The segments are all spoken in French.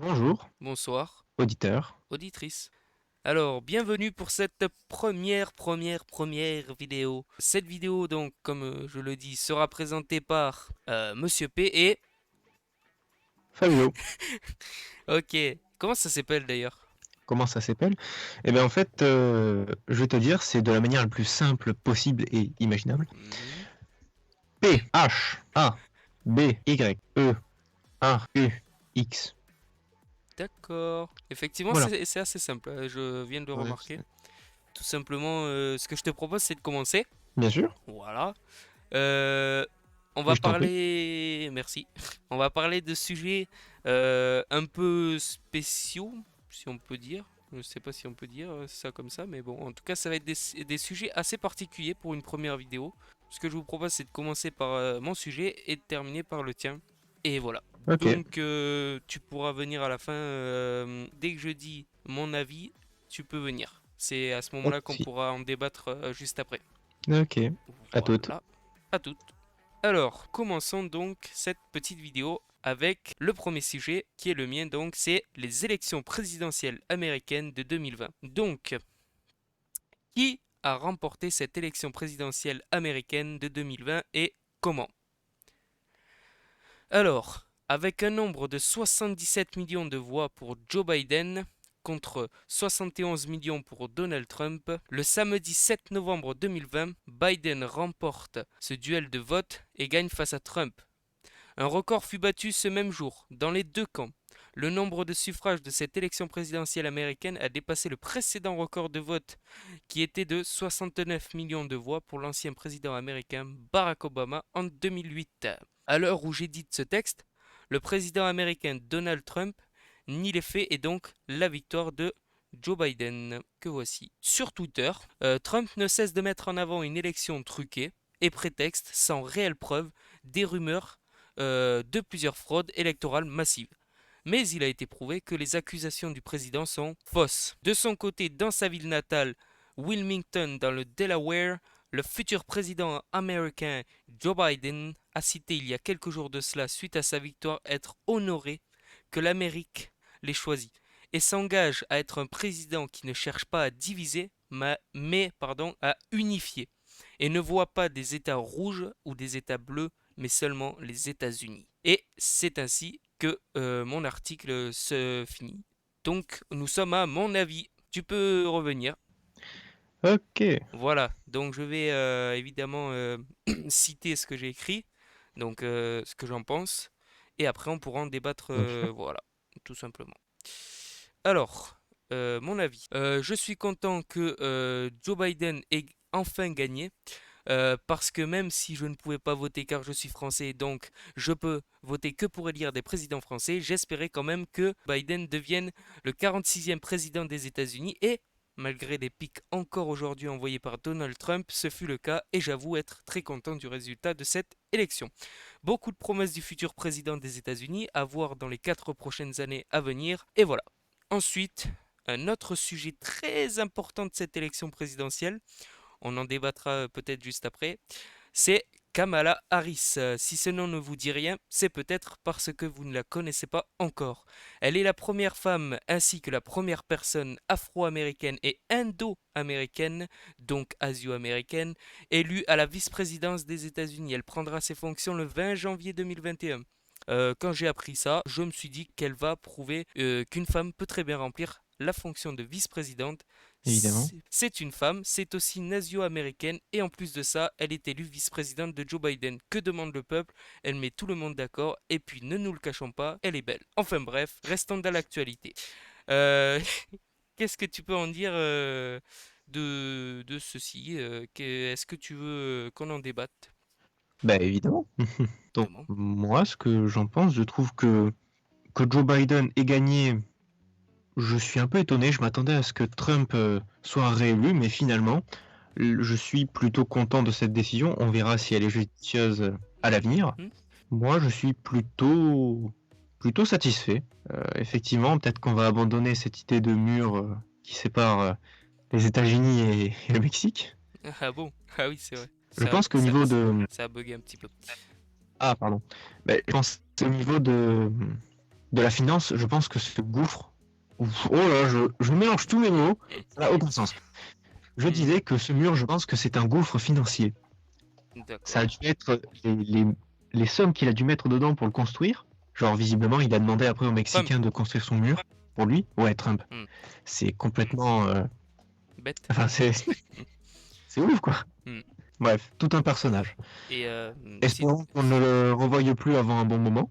Bonjour, Bonsoir, auditeur. auditrice. Alors, bienvenue pour cette première vidéo. Cette vidéo, donc, comme je le dis, sera présentée par Monsieur P et... Fabio, Ok, comment ça s'appelle d'ailleurs? comment ça s'appelle? Eh bien, en fait, je vais te dire, c'est de la manière la plus simple possible et imaginable. Mhm. P-H-A-B-Y-E-A-U-X. D'accord. Effectivement, Voilà. c'est assez simple, je viens de le Ouais, remarquer. Tout simplement, ce que je te propose, c'est de commencer. bien sûr, Voilà. Euh, on mais va je t'en prie. parler... Merci. On va parler de sujets un peu spéciaux, si on peut dire. Je ne sais pas si on peut dire ça comme ça, mais bon, en tout cas, ça va être des sujets assez particuliers pour une première vidéo. Ce que je vous propose, c'est de commencer par mon sujet et de terminer par le tien. Et voilà. Ok, Donc, tu pourras venir à la fin. Dès que je dis mon avis, tu peux venir. C'est à ce pas de moment-là qu'on souci. pourra en débattre juste après. Ok, à toute. Voilà. À toutes. Alors, commençons donc cette petite vidéo avec le premier sujet qui est le mien, donc c'est les élections présidentielles américaines de 2020. Donc, qui a remporté cette élection présidentielle américaine de 2020 et comment? Alors, avec un nombre de 77 millions de voix pour Joe Biden contre 71 millions pour Donald Trump, le samedi 7 novembre 2020, Biden remporte ce duel de vote et gagne face à Trump. Un record fut battu ce même jour, dans les deux camps. Le nombre de suffrages de cette élection présidentielle américaine a dépassé le précédent record de vote, qui était de 69 millions de voix pour l'ancien président américain Barack Obama en 2008. À l'heure où j'édite ce texte, le président américain Donald Trump nie les faits et donc la victoire de Joe Biden, que voici. Sur Twitter, Trump ne cesse de mettre en avant une élection truquée et prétexte, sans réelle preuve, des rumeurs de plusieurs fraudes électorales massives. Mais il a été prouvé que les accusations du président sont fausses. De son côté, dans sa ville natale, Wilmington, dans le Delaware, le futur président américain Joe Biden a cité il y a quelques jours de cela, suite à sa victoire, être honoré que l'Amérique l'ait choisi et s'engage à être un président qui ne cherche pas à diviser, mais à unifier, et ne voit pas des États rouges ou des États bleus, mais seulement les États-Unis. Et c'est ainsi que mon article se finit. Donc nous sommes à mon avis. Tu peux revenir. Ok, Voilà, donc je vais évidemment citer ce que j'ai écrit, donc ce que j'en pense, et après on pourra en débattre, bien sûr. voilà, tout simplement. Alors, mon avis. Je suis content que Joe Biden ait enfin gagné, parce que même si je ne pouvais pas voter car je suis français, donc je peux voter que pour élire des présidents français, j'espérais quand même que Biden devienne le 46e président des États-Unis et malgré des pics encore aujourd'hui envoyés par Donald Trump, ce fut le cas et j'avoue être très content du résultat de cette élection. Beaucoup de promesses du futur président des États-Unis à voir dans les 4 prochaines années à venir et voilà. Ensuite, un autre sujet très important de cette élection présidentielle, on en débattra peut-être juste après, c'est Kamala Harris. Si ce nom ne vous dit rien, c'est peut-être parce que vous ne la connaissez pas encore. Elle est la première femme ainsi que la première personne afro-américaine et indo-américaine, donc asio-américaine, élue à la vice-présidence des États-Unis. Elle prendra ses fonctions le 20 janvier 2021. Quand j'ai appris ça, je me suis dit qu'elle va prouver qu'une femme peut très bien remplir la fonction de vice-présidente. Évidemment. C'est une femme, c'est aussi une asio-américaine et en plus de ça, elle est élue vice-présidente de Joe Biden. Que demande le peuple? Elle met tout le monde d'accord et puis ne nous le cachons pas, elle est belle. Enfin bref, restons dans l'actualité. Euh, Qu'est-ce que tu peux en dire de ceci? Est-ce que tu veux qu'on en débatte? Bah évidemment. Donc Évidemment. moi, ce que j'en pense, je trouve que Joe Biden ait gagné. Je suis un peu étonné, je m'attendais à ce que Trump soit réélu, mais finalement, je suis plutôt content de cette décision. On verra si elle est judicieuse à l'avenir. Mhm. Moi, je suis plutôt satisfait. Effectivement, peut-être qu'on va abandonner cette idée de mur qui sépare les États-Unis et le Mexique. Ah bon? Ah oui, c'est vrai. Je pense qu'au niveau de... Ça a bugué un petit peu. Ah, pardon. Ben, je pense que c'est au niveau de... de la finance, je pense que ce gouffre. Oh là, je mélange tous mes mots, ça n'a aucun sens. Je Mhm. disais que ce mur, je pense que c'est un gouffre financier. Ça D'accord. a dû être les sommes qu'il a dû mettre dedans pour le construire. Genre, visiblement, il a demandé après aux Trump. Mexicains de construire son mur pour lui. Ouais, Trump. Hmm. C'est complètement. Bête. Enfin, c'est ouf, quoi. Hmm. Bref, tout un personnage. Et si... Espérons qu'on ne le revoie plus avant un bon moment.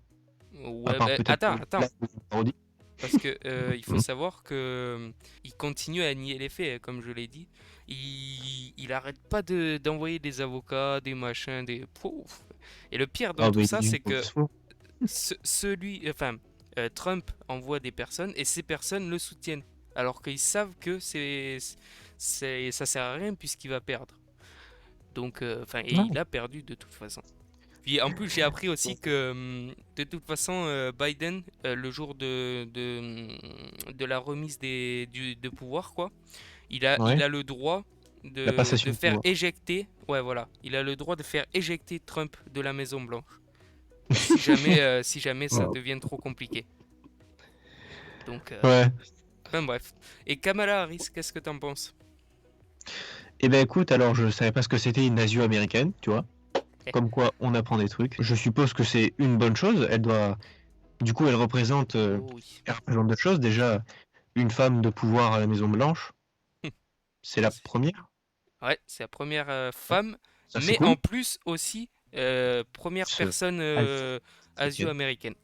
À Ouais, part bah, peut-être attends, pour attends. la parodie. Parce que il faut savoir que il continue à nier les faits, hein, comme je l'ai dit. Il arrête pas d'envoyer des avocats, des machins, des... Pouf. Et le pire dans Ah, tout mais ça, il c'est est que faux. Trump envoie des personnes et ces personnes le soutiennent. Alors qu'ils savent que ça sert à rien puisqu'il va perdre. Donc, et Non. il a perdu de toute façon. Puis en plus, j'ai appris aussi que de toute façon, Biden, le jour de la remise de pouvoir, quoi, il Ouais. a le droit La de passation de faire pouvoir. éjecter, ouais, voilà, il a le droit de faire éjecter Trump de la Maison Blanche si jamais ça Ouais. devient trop compliqué. Donc, Ouais. enfin bref. Et Kamala Harris, qu'est-ce que t'en penses? Eh ben écoute, alors je savais pas ce que c'était une Asio-américaine, tu vois. Comme quoi on apprend des trucs. Je suppose que c'est une bonne chose. Elle doit. Du coup, Oh oui. elle représente deux choses. Déjà, une femme de pouvoir à la Maison Blanche. C'est la première. Ouais, c'est la première femme, Ça, c'est mais en cool. plus aussi première Ce- personne c'est asio-américaine.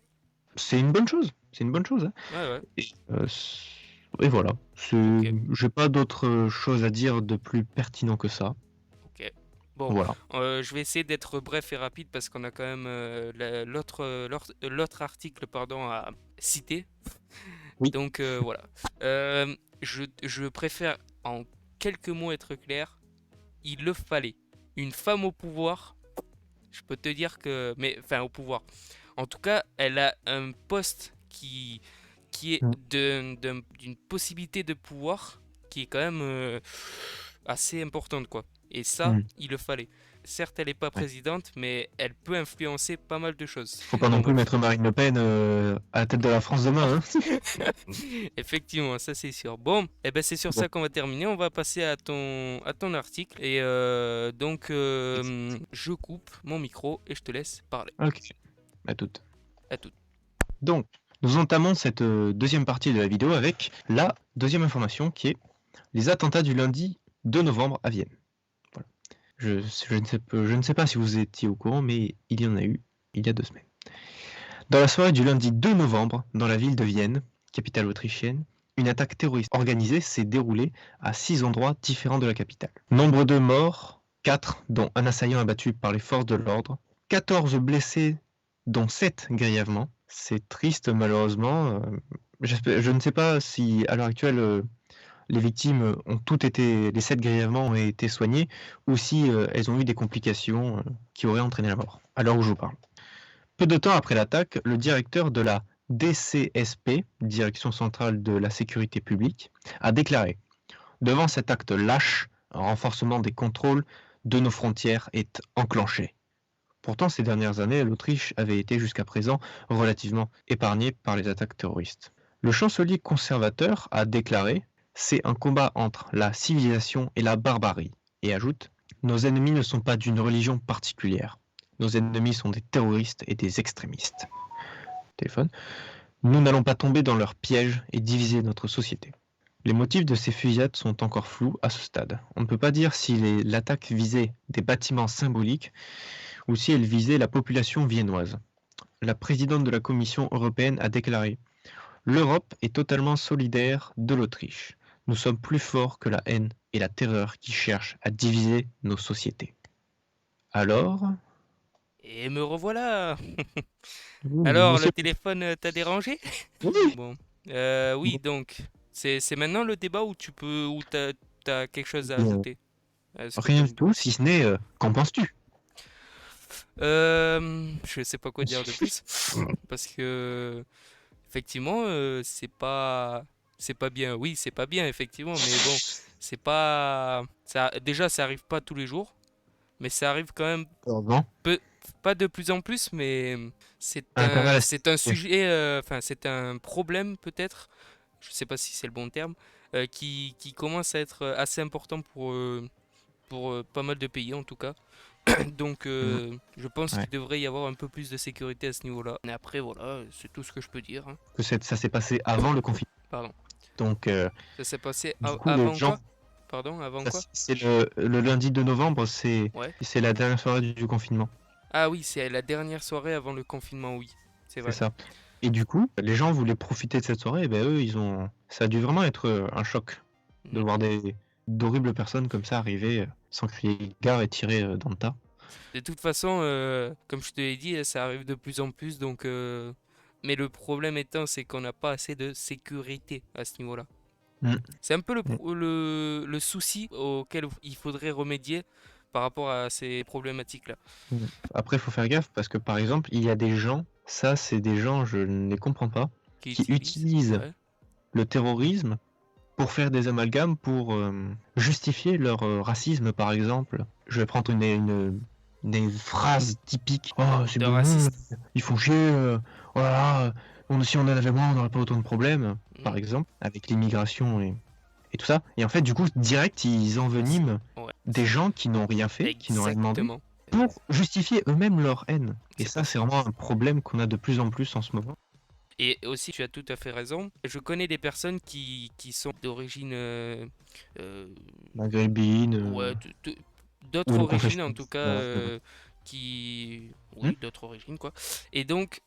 c'est une bonne chose. C'est une bonne chose, hein. Ouais, ouais, Et voilà. ok, J'ai pas d'autre chose à dire de plus pertinent que ça. ok. Bon, Voilà. je vais essayer d'être bref et rapide parce qu'on a quand même l'autre article pardon, à citer. Oui. Donc voilà. Je préfère en quelques mots être clair. Il le fallait. Une femme au pouvoir, je peux te dire que... Mais, enfin, au pouvoir. En tout cas, elle a un poste qui est Mm. d'une possibilité de pouvoir qui est quand même assez importante, quoi. Et ça, Mm. il le fallait. Certes, elle n'est pas Ouais. présidente, mais elle peut influencer pas mal de choses. Faut pas non Bon, plus bref. mettre Marine Le Pen à la tête de la France demain, hein. Effectivement, ça c'est sûr. Bon, et ben c'est sur Bon. ça qu'on va terminer. On va passer à ton article. Et donc, je coupe mon micro et je te laisse parler. Ok. À toute. À tout. Donc, nous entamons cette deuxième partie de la vidéo avec la deuxième information qui est les attentats du lundi 2 novembre à Vienne. Voilà. Je ne sais pas si vous étiez au courant, mais il y en a eu il y a 2 semaines. Dans la soirée du lundi 2 novembre, dans la ville de Vienne, capitale autrichienne, une attaque terroriste organisée s'est déroulée à 6 endroits différents de la capitale. Nombre de morts, 4, dont un assaillant abattu par les forces de l'ordre, 14 blessés, dont 7 grièvement. C'est triste malheureusement. Je ne sais pas si à l'heure actuelle les victimes ont toutes été, les 7 grièvement ont été soignées, ou si elles ont eu des complications qui auraient entraîné la mort, à l'heure où je vous parle. Peu de temps après l'attaque, le directeur de la DCSP, Direction centrale de la sécurité publique, a déclaré: devant cet acte lâche, un renforcement des contrôles de nos frontières est enclenché. Pourtant, ces dernières années, l'Autriche avait été jusqu'à présent relativement épargnée par les attaques terroristes. Le chancelier conservateur a déclaré: c'est un combat entre la civilisation et la barbarie, et ajoute: nos ennemis ne sont pas d'une religion particulière. Nos ennemis sont des terroristes et des extrémistes. Téléphone. Nous n'allons pas tomber dans leur piège et diviser notre société. Les motifs de ces fusillades sont encore flous à ce stade. On ne peut pas dire si l'attaque visait des bâtiments symboliques ou si elle visait la population viennoise. La présidente de la Commission européenne a déclaré: l'Europe est totalement solidaire de l'Autriche. Nous sommes plus forts que la haine et la terreur qui cherchent à diviser nos sociétés. Alors, Et me revoilà. Alors, le monsieur... téléphone t'a dérangé? Oui. Bon. Oui, donc, c'est maintenant le débat où où t'as quelque chose à Bien, ajouter. Est-ce que rien du tout, si ce n'est qu'en penses-tu? je sais pas quoi dire de plus. Parce que, effectivement, c'est pas bien. Oui, c'est pas bien, effectivement, mais bon, c'est pas, ça, déjà, ça arrive pas tous les jours, mais ça arrive quand même Pardon. peu. pas de plus en plus, mais Intérêt à la c'est un sécurité. sujet, enfin c'est un problème peut-être, je sais pas si c'est le bon terme, qui commence à être assez important pour pas mal de pays en tout cas. Donc Mm, je pense ouais. qu'il devrait y avoir un peu plus de sécurité à ce niveau-là. Et après voilà, c'est tout ce que je peux dire, hein. Ça s'est passé avant le confinement. Pardon. Donc, Ça s'est passé du coup, les avant gens, quoi? Pardon, avant ça, quoi? c'est le lundi de novembre, Ouais. c'est la dernière soirée du confinement. Ah oui, c'est la dernière soirée avant le confinement, oui. C'est C'est vrai. ça. Et du coup, les gens voulaient profiter de cette soirée, et ben eux, ça a dû vraiment être un choc de Ouais. voir d'horribles personnes comme ça arriver sans crier gare et tirer dans le tas. De toute façon, comme je te l'ai dit, ça arrive de plus en plus, donc mais le problème étant, c'est qu'on n'a pas assez de sécurité à ce niveau-là. Mm. C'est un peu Mm. le souci auquel il faudrait remédier par rapport à ces problématiques-là. Mm. Après, il faut faire gaffe parce que, par exemple, il y a des gens, ça, c'est des gens, je ne les comprends pas, Qui qui utilisent, utilisent ouais. le terrorisme pour faire des amalgames, pour justifier leur racisme, par exemple. Je vais prendre une phrase typique. Oh, c'est De bon, racistes. ils font chier, voilà, si on en avait moins, on n'aurait pas autant de problèmes, Mm. par exemple, avec l'immigration et tout ça. Et en fait, du coup, direct, ils enveniment Ouais, des gens qui n'ont rien fait, qui n'ont rien demandé, exactement. pour justifier eux-mêmes leur haine. Et C'est ça, pas c'est faux. vraiment un problème qu'on a de plus en plus en ce moment. Et aussi, tu as tout à fait raison. Je connais des personnes qui sont d'origine, euh, Maghrébine, ouais, ou d'autres de origines confession en tout cas, musulmane. qui, Hmm. oui, d'autres origines quoi. Et donc,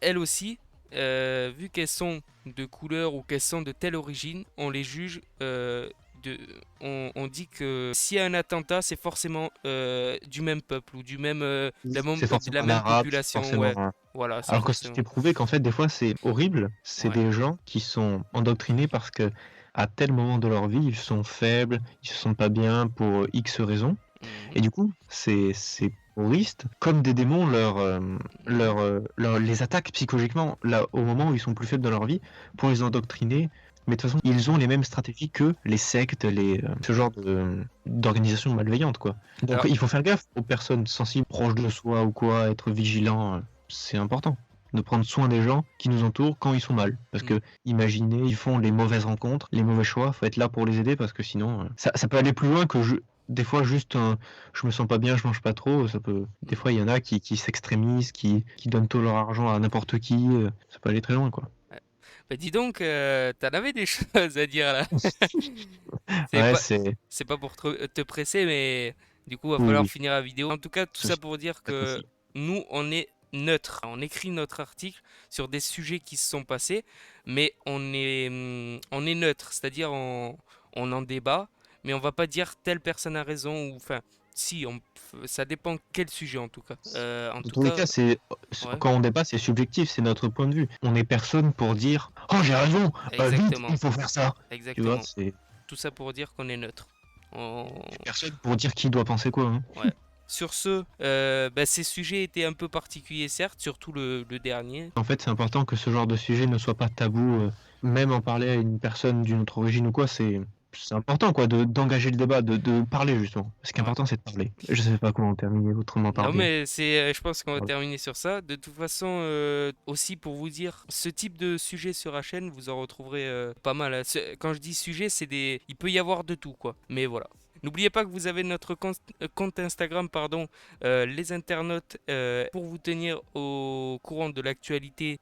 elles aussi, vu qu'elles sont de couleur ou qu'elles sont de telle origine, on les juge. De, on dit que s'il y a un attentat, c'est forcément du même peuple ou du même, C'est de la forcément un même arabe, c'est population, forcément ouais. Voilà, c'est alors que ça forcément. s'est prouvé qu'en fait, des fois, c'est horrible. C'est Ouais. des gens qui sont endoctrinés parce que à tel moment de leur vie, ils sont faibles, ils se sentent pas bien pour X raisons. Mhm, Et du coup, ces terroristes, comme des démons, mhm, les attaquent psychologiquement là, au moment où ils sont plus faibles dans leur vie pour les endoctriner. Mais de toute façon, ils ont les mêmes stratégies que les sectes, ce genre d'organisations malveillantes, quoi. Donc alors, il faut faire gaffe aux personnes sensibles, proches de soi ou quoi, être vigilant, c'est important. De prendre soin des gens qui nous entourent quand ils sont mal. Parce mm, que, imaginez, ils font les mauvaises rencontres, les mauvais choix, faut être là pour les aider parce que sinon, ça peut aller plus loin que des fois juste je me sens pas bien, je mange pas trop, ça peut. Des mm. fois, il y en a qui s'extrémisent, qui donnent tout leur argent à n'importe qui, ça peut aller très loin, quoi. Ouais. Bah dis donc, t'en avais des choses à dire là. C'est Ouais, pas, c'est. c'est pas pour te presser, mais du coup, va Oui, falloir oui, finir la vidéo. En tout cas, tout ça souci, pour dire pas de que souci. nous, on est neutre. On écrit notre article sur des sujets qui se sont passés, mais on est neutre, c'est-à-dire on en débat, mais on va pas dire telle personne a raison ou enfin, si, ça dépend quel sujet en tout cas. En Dans tout tous les cas, cas, ouais, quand on débat, c'est subjectif, c'est notre point de vue. On est personne pour dire oh j'ai raison, vite, exactement, il faut faire ça. Tu vois, exactement. c'est Tout ça pour dire qu'on est neutre. On- personne pour dire qui doit penser quoi, hein. Ouais. Sur ce, bah, ces sujets étaient un peu particuliers, certes, surtout le dernier. En fait, c'est important que ce genre de sujet ne soit pas tabou, même en parler à une personne d'une autre origine ou quoi, c'est important quoi, d'engager le débat, de parler justement. Ce qui est Ouais. important, c'est de parler. Je sais pas comment terminer autrement Non, parler. mais je pense qu'on va terminer sur ça. De toute façon, aussi pour vous dire, ce type de sujet sur la chaîne, vous en retrouverez pas mal, hein. Quand je dis sujet, il peut y avoir de tout, quoi. Mais voilà. N'oubliez pas que vous avez notre compte Instagram, pardon, les internautes, pour vous tenir au courant de l'actualité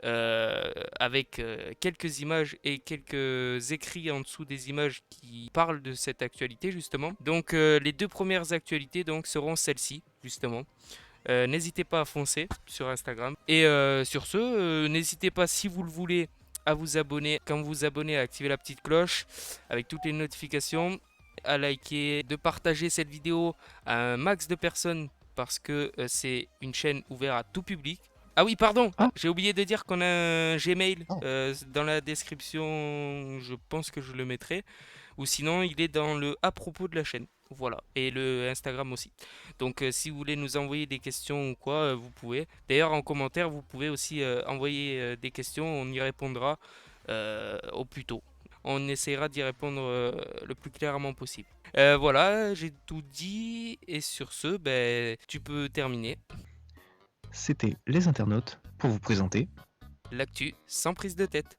avec quelques images et quelques écrits en dessous des images qui parlent de cette actualité justement. Donc les deux premières actualités donc seront celles-ci justement. N'hésitez pas à foncer sur Instagram. Et sur ce, n'hésitez pas si vous le voulez à vous abonner. Quand vous vous abonnez, à activer la petite cloche avec toutes les notifications, à liker, de partager cette vidéo à un max de personnes parce que c'est une chaîne ouverte à tout public. Ah oui, pardon, Ah, j'ai oublié de dire qu'on a un Gmail ah, dans la description, je pense que je le mettrai. Ou sinon, il est dans le à propos de la chaîne. Voilà. Et le Instagram aussi. Donc, si vous voulez nous envoyer des questions ou quoi, vous pouvez. D'ailleurs, en commentaire, vous pouvez aussi envoyer des questions. On y répondra au plus tôt. On essaiera d'y répondre le plus clairement possible. Voilà, j'ai tout dit. Et sur ce, ben, tu peux terminer. c'était les internautes pour vous présenter L'actu sans prise de tête.